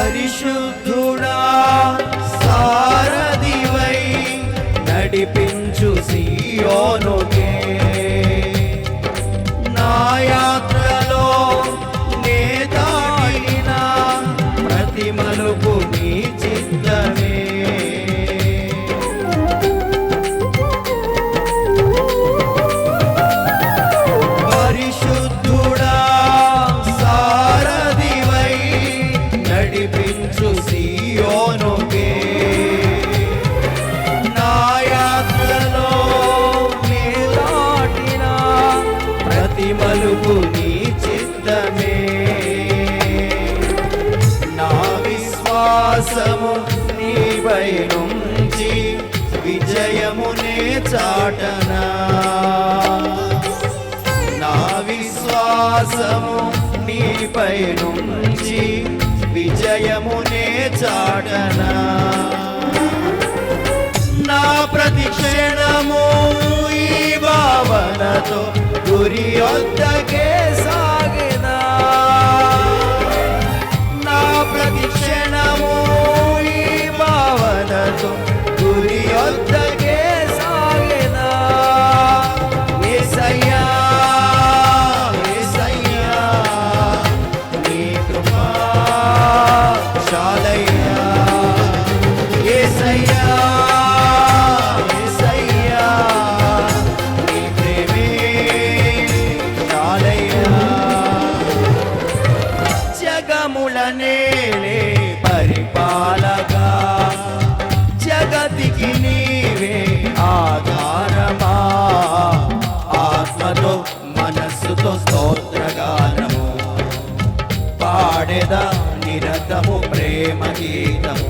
పరిశుద్ధుడా సారథివై నడిపించు సియోనుకే నా యాత్రలో నే దాటిన ప్రతి మలుపు నీ చిత్తమే పరిశుద్ధుడా సారథివై నడిపించు సియోనుకే నా యాత్రలో నే దాటిన ప్రతి మలుపు నీ చిత్తమే నా విశ్వాసము నీపై నుంచి విజయమునే చాటనా నా విశ్వాసము నీపై నుంచి విజయమునే చాటనా నా ప్రతి క్షణము ఈ భావనతో గురి వద్దకే సాగినా నా ప్రతి క్షణము ఈ భావనతో గురి వద్దకే సాగినా యేసయ్యా యేసయ్యా నీ కృపా చాలయ్యా యేసయ్యా యేసయ్యా నీ ప్రేమే చాలయ్యా జగముల నేలే పరిపాలగా జగతికి నీవే ఆధారమా ఆత్మతో మనస్సుతో స్తోత్రగానము పాడెదా నిరతము ప్రేమ గీతము